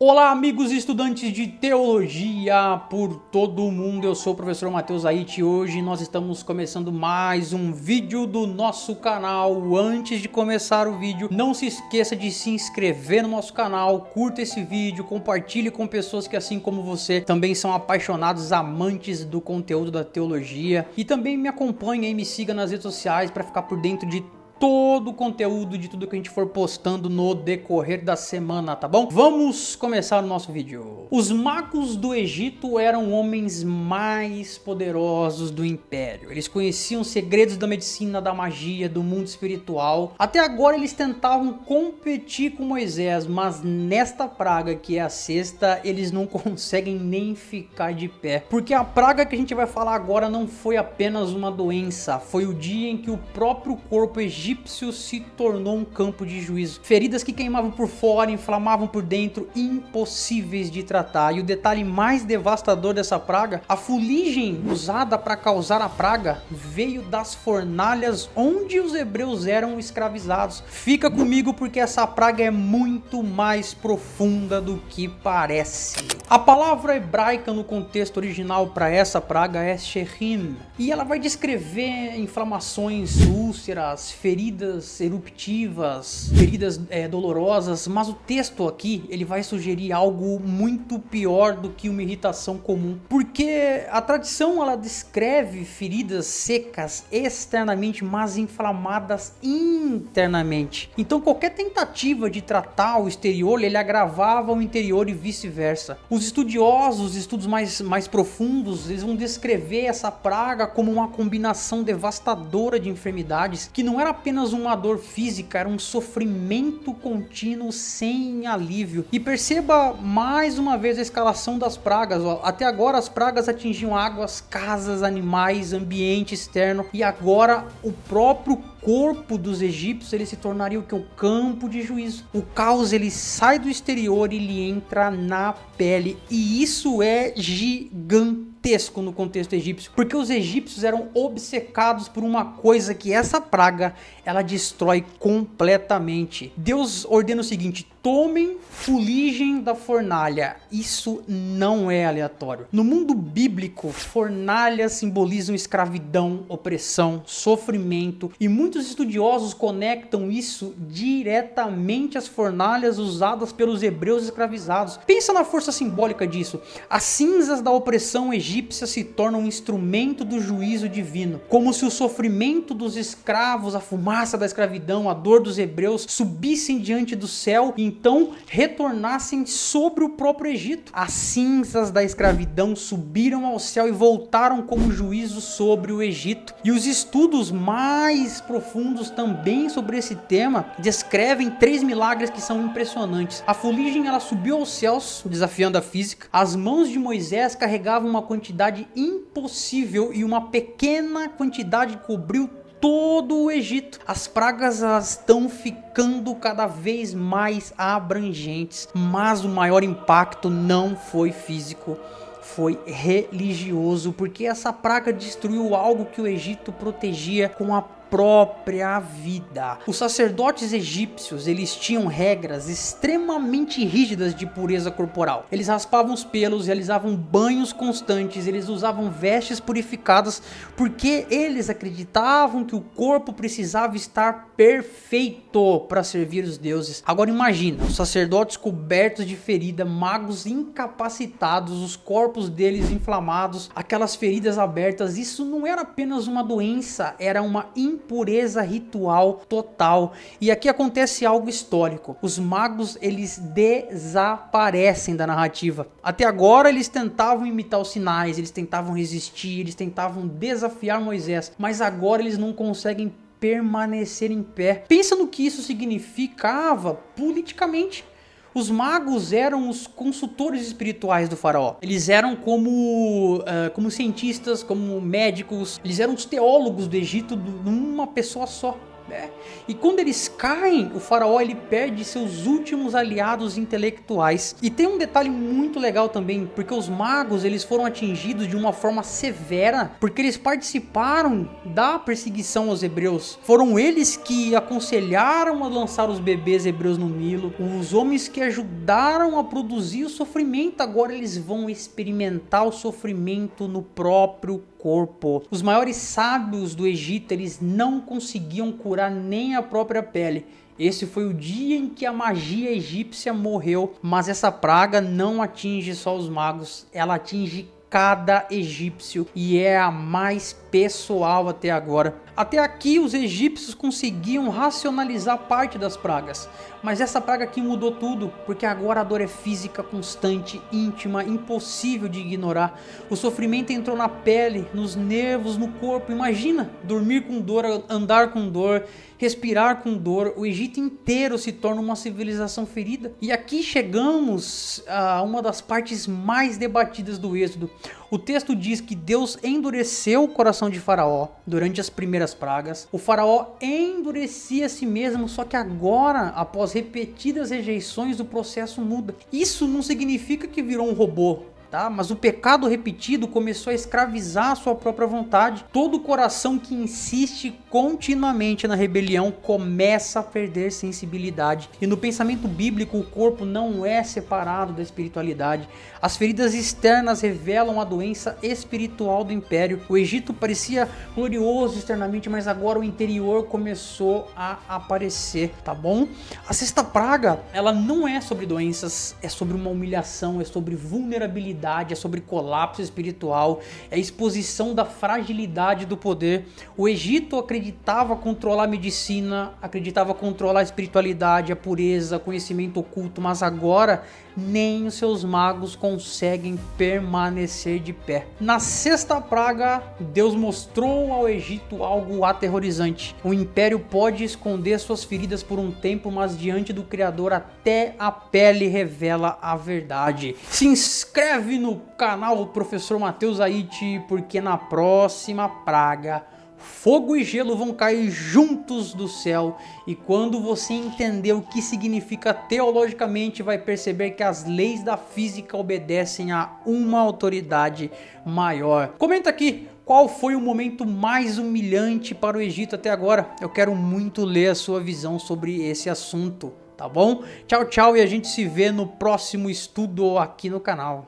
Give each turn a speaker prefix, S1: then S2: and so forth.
S1: Olá, amigos e estudantes de teologia por todo o mundo, eu sou o professor Matheus Aite e hoje nós estamos começando mais um vídeo do nosso canal. Antes de começar o vídeo, não se esqueça de se inscrever no nosso canal, curta esse vídeo, compartilhe com pessoas que assim como você também são apaixonados, amantes do conteúdo da teologia, e também me acompanhe e me siga nas redes sociais para ficar por dentro de todo o conteúdo, de tudo que a gente for postando no decorrer da semana, tá bom? Vamos começar o nosso vídeo. Os magos do Egito eram homens mais poderosos do império. Eles conheciam segredos da medicina, da magia, do mundo espiritual. Até agora eles tentavam competir com Moisés, mas nesta praga que é a sexta, eles não conseguem nem ficar de pé. Porque a praga que a gente vai falar agora não foi apenas uma doença, foi o dia em que o próprio corpo egípcio se tornou um campo de juízo. Feridas que queimavam por fora, inflamavam por dentro, impossíveis de tratar. E o detalhe mais devastador dessa praga, a fuligem usada para causar a praga veio das fornalhas onde os hebreus eram escravizados. Fica comigo porque essa praga é muito mais profunda do que parece. A palavra hebraica no contexto original para essa praga é sherim, e ela vai descrever inflamações, úlceras, feridas eruptivas, feridas dolorosas, mas o texto aqui ele vai sugerir algo muito pior do que uma irritação comum, porque a tradição ela descreve feridas secas externamente, mas inflamadas internamente. Então qualquer tentativa de tratar o exterior ele agravava o interior e vice-versa. Os estudiosos, estudos mais profundos, eles vão descrever essa praga como uma combinação devastadora de enfermidades que não era apenas uma dor física, era um sofrimento contínuo sem alívio. E perceba mais uma vez a escalação das pragas. Até agora as pragas atingiam águas, casas, animais, ambiente externo, e agora o próprio corpo dos egípcios ele se tornaria o que? O campo de juízo. O caos ele sai do exterior e ele entra na pele, e isso é gigantesco no contexto egípcio, porque os egípcios eram obcecados por uma coisa que essa praga ela destrói completamente. Deus ordena o seguinte: tomem fuligem da fornalha. Isso não é aleatório. No mundo bíblico, fornalhas simbolizam escravidão, opressão, sofrimento, e muitos estudiosos conectam isso diretamente às fornalhas usadas pelos hebreus escravizados. Pensa na força simbólica disso. As cinzas da opressão egípcia se tornam um instrumento do juízo divino, como se o sofrimento dos escravos, a fumaça da escravidão, a dor dos hebreus subissem diante do céu e então retornassem sobre o próprio Egito. As cinzas da escravidão subiram ao céu e voltaram como juízo sobre o Egito. E os estudos mais profundos também sobre esse tema descrevem 3 milagres que são impressionantes. A fuligem ela subiu aos céus, desafiando a física. As mãos de Moisés carregavam uma quantidade impossível e uma pequena quantidade cobriu todo o Egito. As pragas estão ficando cada vez mais abrangentes, mas o maior impacto não foi físico, foi religioso, porque essa praga destruiu algo que o Egito protegia com a própria vida. Os sacerdotes egípcios, eles tinham regras extremamente rígidas de pureza corporal. Eles raspavam os pelos, realizavam banhos constantes, eles usavam vestes purificadas, porque eles acreditavam que o corpo precisava estar perfeito para servir os deuses. Agora imagina, os sacerdotes cobertos de ferida, magos incapacitados, os corpos deles inflamados, aquelas feridas abertas. Isso não era apenas uma doença, era uma impureza ritual total. E aqui acontece algo histórico. Os magos eles desaparecem da narrativa. Até agora eles tentavam imitar os sinais, eles tentavam resistir, eles tentavam desafiar Moisés, mas agora eles não conseguem permanecer em pé. Pensa no que isso significava politicamente. Os magos eram os consultores espirituais do faraó. Eles eram como cientistas, como médicos. Eles eram os teólogos do Egito numa pessoa só. né? E quando eles caem, o faraó ele perde seus últimos aliados intelectuais. E tem um detalhe muito legal também, porque os magos eles foram atingidos de uma forma severa, porque eles participaram da perseguição aos hebreus. Foram eles que aconselharam a lançar os bebês hebreus no Nilo, os homens que ajudaram a produzir o sofrimento, agora eles vão experimentar o sofrimento no próprio corpo. Os maiores sábios do Egito, eles não conseguiam curar nem a própria pele. Esse foi o dia em que a magia egípcia morreu, mas essa praga não atinge só os magos, ela atinge cada egípcio e é a mais pessoal até agora. Até aqui os egípcios conseguiam racionalizar parte das pragas, mas essa praga aqui mudou tudo, porque agora a dor é física, constante, íntima, impossível de ignorar. O sofrimento entrou na pele, nos nervos, no corpo. Imagina, dormir com dor, andar com dor, respirar com dor. O Egito inteiro se torna uma civilização ferida. E aqui chegamos a uma das partes mais debatidas do Êxodo. O texto diz que Deus endureceu o coração de Faraó durante as primeiras pragas. O Faraó endurecia a si mesmo, só que agora, após repetidas rejeições, o processo muda. Isso não significa que virou um robô, tá? Mas o pecado repetido começou a escravizar a sua própria vontade. Todo coração que insiste continuamente na rebelião começa a perder sensibilidade. E no pensamento bíblico, o corpo não é separado da espiritualidade. As feridas externas revelam a doença espiritual do império. O Egito parecia glorioso externamente, mas agora o interior começou a aparecer, tá bom? A sexta praga, ela não é sobre doenças, é sobre uma humilhação, é sobre vulnerabilidade, é sobre colapso espiritual, é exposição da fragilidade do poder. O Egito acreditava controlar a medicina, acreditava controlar a espiritualidade, a pureza, conhecimento oculto, mas agora nem os seus magos conseguem permanecer de pé. Na sexta praga, Deus mostrou ao Egito algo aterrorizante. O império pode esconder suas feridas por um tempo, mas diante do Criador até a pele revela a verdade. Se inscreve no canal Professor Matheus Aite, porque na próxima praga fogo e gelo vão cair juntos do céu, e quando você entender o que significa teologicamente, vai perceber que as leis da física obedecem a uma autoridade maior. Comenta aqui qual foi o momento mais humilhante para o Egito até agora. Eu quero muito ler a sua visão sobre esse assunto, tá bom? Tchau, tchau, e a gente se vê no próximo estudo aqui no canal.